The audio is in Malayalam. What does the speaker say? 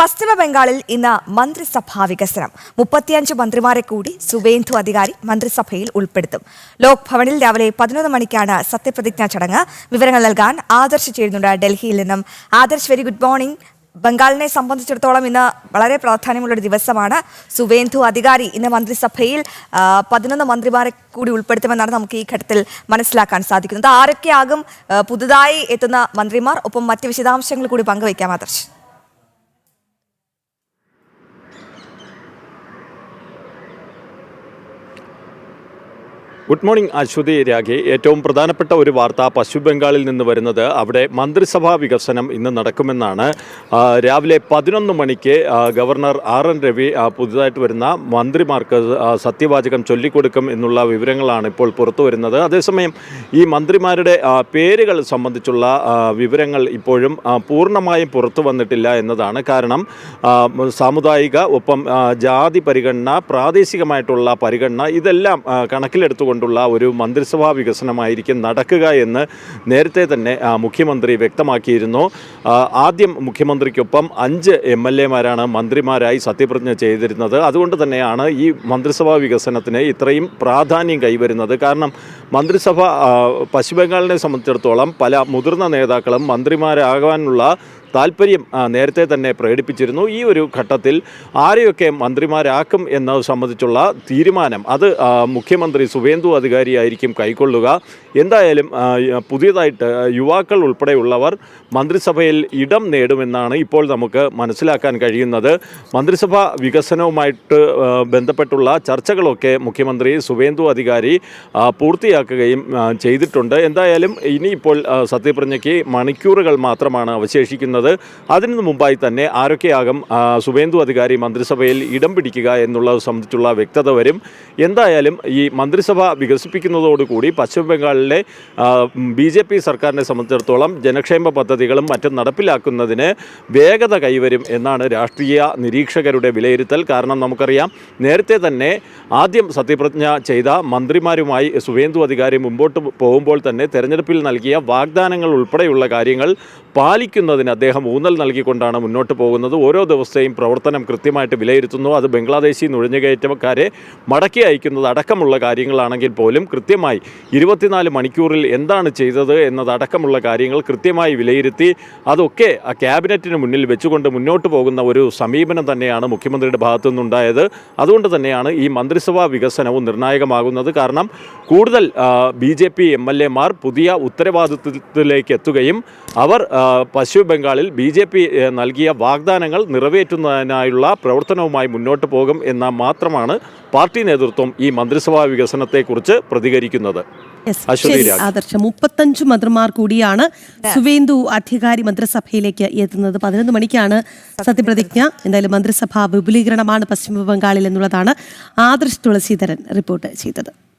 പശ്ചിമ ബംഗാളിൽ ഇന്ന് മന്ത്രിസഭാ വികസനം 35 മന്ത്രിമാരെ കൂടി സുവേന്ദു അധികാരി മന്ത്രിസഭയിൽ ഉൾപ്പെടുത്തും. ലോക് ഭവനിൽ രാവിലെ 11 മണിക്കാണ് സത്യപ്രതിജ്ഞാ ചടങ്ങ്. വിവരങ്ങൾ നൽകാൻ ആദർശ് ചേരുന്നുണ്ട് ഡൽഹിയിൽ നിന്നും. Adarsh, very good morning. ബംഗാളിനെ സംബന്ധിച്ചിടത്തോളം ഇന്ന് വളരെ പ്രാധാന്യമുള്ളൊരു ദിവസമാണ്. സുവേന്ദു അധികാരി ഇന്ന് മന്ത്രിസഭയിൽ 11 മന്ത്രിമാരെ കൂടി ഉൾപ്പെടുത്തുമെന്നാണ് നമുക്ക് ഈ ഘട്ടത്തിൽ മനസ്സിലാക്കാൻ സാധിക്കുന്നത്. ആരൊക്കെയാകും പുതുതായി എത്തുന്ന മന്ത്രിമാർ? ഒപ്പം മറ്റ് വിശദാംശങ്ങൾ കൂടി പങ്കുവയ്ക്കാം ആദർശ്. Good morning Aswathy Rakhi. ഏറ്റവും പ്രധാനപ്പെട്ട ഒരു വാർത്ത പശ്ചിമ ബംഗാളിൽ നിന്ന് വരുന്നത് അവിടെ മന്ത്രിസഭാ വികസനം ഇന്ന് നടക്കുമെന്നാണ്. രാവിലെ 11 മണിക്ക് ഗവർണർ RN രവി പുതുതായിട്ട് വരുന്ന മന്ത്രിമാർക്ക് സത്യവാചകം ചൊല്ലിക്കൊടുക്കും എന്നുള്ള വിവരങ്ങളാണ് ഇപ്പോൾ പുറത്തു വരുന്നത്. അതേസമയം ഈ മന്ത്രിമാരുടെ പേരുകൾ സംബന്ധിച്ചുള്ള വിവരങ്ങൾ ഇപ്പോഴും പൂർണ്ണമായും പുറത്തു വന്നിട്ടില്ല എന്നതാണ്. കാരണം സാമുദായിക ഒപ്പം ജാതി പരിഗണന, പ്രാദേശികമായിട്ടുള്ള പരിഗണന ഇതെല്ലാം കണക്കിലെടുത്തുകൊണ്ട് ഒരു മന്ത്രിസഭാ വികസനമായിരിക്കും നടക്കുക എന്ന് നേരത്തെ തന്നെ മുഖ്യമന്ത്രി വ്യക്തമാക്കിയിരുന്നു. ആദ്യം മുഖ്യമന്ത്രിക്കൊപ്പം 5 MLA-മാരാണ് മന്ത്രിമാരായി സത്യപ്രതിജ്ഞ ചെയ്തിരുന്നത്. അതുകൊണ്ട് തന്നെയാണ് ഈ മന്ത്രിസഭാ വികസനത്തിന് ഇത്രയും പ്രാധാന്യം കൈവരുന്നത്. കാരണം മന്ത്രിസഭ പശ്ചിമ ബംഗാളിനെ സംബന്ധിച്ചിടത്തോളം പല മുതിർന്ന നേതാക്കളും മന്ത്രിമാരാകാനുള്ള താല്പര്യം നേരത്തെ തന്നെ പ്രകടിപ്പിച്ചിരുന്നു. ഈ ഒരു ഘട്ടത്തിൽ ആരെയൊക്കെ മന്ത്രിമാരാക്കും എന്നത് സംബന്ധിച്ചുള്ള തീരുമാനം അത് മുഖ്യമന്ത്രി സുവേന്ദു അധികാരിയായിരിക്കും കൈക്കൊള്ളുക. എന്തായാലും പുതിയതായിട്ട് യുവാക്കൾ ഉൾപ്പെടെയുള്ളവർ മന്ത്രിസഭയിൽ ഇടം നേടുമെന്നാണ് ഇപ്പോൾ നമുക്ക് മനസ്സിലാക്കാൻ കഴിയുന്നത്. മന്ത്രിസഭാ വികസനവുമായിട്ട് ബന്ധപ്പെട്ടുള്ള ചർച്ചകളൊക്കെ മുഖ്യമന്ത്രി സുവേന്ദു അധികാരി പൂർത്തിയാക്കുകയും ചെയ്തിട്ടുണ്ട്. എന്തായാലും ഇനിയിപ്പോൾ സത്യപ്രതിജ്ഞയ്ക്ക് മണിക്കൂറുകൾ മാത്രമാണ് അവശേഷിക്കുന്നത്. അതിനു മുമ്പായി തന്നെ ആരൊക്കെയാകും സുവേന്ദു അധികാരി മന്ത്രിസഭയിൽ ഇടം പിടിക്കുക എന്നുള്ളത് സംബന്ധിച്ചുള്ള വ്യക്തത വരും. എന്തായാലും ഈ മന്ത്രിസഭ വികസിപ്പിക്കുന്നതോടുകൂടി പശ്ചിമ ബംഗാളിലെ BJP സർക്കാരിനെ സംബന്ധിച്ചിടത്തോളം ജനക്ഷേമ പദ്ധതികളും മറ്റും നടപ്പിലാക്കുന്നതിന് വേഗത കൈവരും എന്നാണ് രാഷ്ട്രീയ നിരീക്ഷകരുടെ വിലയിരുത്തൽ. കാരണം നമുക്കറിയാം, നേരത്തെ തന്നെ ആദ്യം സത്യപ്രതിജ്ഞ ചെയ്ത മന്ത്രിമാരുമായി സുവേന്ദു അധികാരി മുമ്പോട്ട് പോകുമ്പോൾ തന്നെ തെരഞ്ഞെടുപ്പിൽ നൽകിയ വാഗ്ദാനങ്ങൾ ഉൾപ്പെടെയുള്ള കാര്യങ്ങൾ പാലിക്കുന്നതിന് അദ്ദേഹം ഊന്നൽ നൽകിക്കൊണ്ടാണ് മുന്നോട്ട് പോകുന്നത്. ഓരോ ദിവസത്തെയും പ്രവർത്തനം കൃത്യമായിട്ട് വിലയിരുത്തുന്നു. അത് ബംഗ്ലാദേശി നുഴഞ്ഞുകയറ്റക്കാരെ മടക്കി അയക്കുന്നത് അടക്കമുള്ള കാര്യങ്ങളാണെങ്കിൽ പോലും കൃത്യമായി 24 മണിക്കൂറിൽ എന്താണ് ചെയ്തത് എന്നതടക്കമുള്ള കാര്യങ്ങൾ കൃത്യമായി വിലയിരുത്തി അതൊക്കെ ക്യാബിനറ്റിന് മുന്നിൽ വെച്ചുകൊണ്ട് മുന്നോട്ട് പോകുന്ന ഒരു സമീപനം തന്നെയാണ് മുഖ്യമന്ത്രിയുടെ ഭാഗത്തു നിന്നുണ്ടായത്. അതുകൊണ്ട് തന്നെയാണ് ഈ മന്ത്രിസഭാ വികസനവും നിർണായകമാകുന്നത്. കാരണം കൂടുതൽ BJP MLA-മാർ പുതിയ ഉത്തരവാദിത്വത്തിലേക്ക് എത്തുകയും അവർ പശ്ചിമ ബംഗാളിൽ BJP നൽകിയ വാഗ്ദാനങ്ങൾ നിറവേറ്റുന്നതിനായുള്ള പ്രവർത്തനവുമായി മുന്നോട്ട് പോകും എന്ന മാത്രമാണ് പാർട്ടി നേതൃത്വം ഈ മന്ത്രിസഭാ വികസനത്തെക്കുറിച്ച് പ്രതികരിക്കുന്നത്. ആദർശം 35 മന്ത്രിമാർ കൂടിയാണ് സുവേന്ദു അധികാരി മന്ത്രിസഭയിലേക്ക് എത്തുന്നത്. 11 മണിക്കാണ് സത്യപ്രതിജ്ഞ. എന്തായാലും മന്ത്രിസഭാ വിപുലീകരണമാണ് പശ്ചിമ ബംഗാളിൽ എന്നുള്ളതാണ് ആദർശ് തുളസീധരൻ റിപ്പോർട്ട് ചെയ്തത്.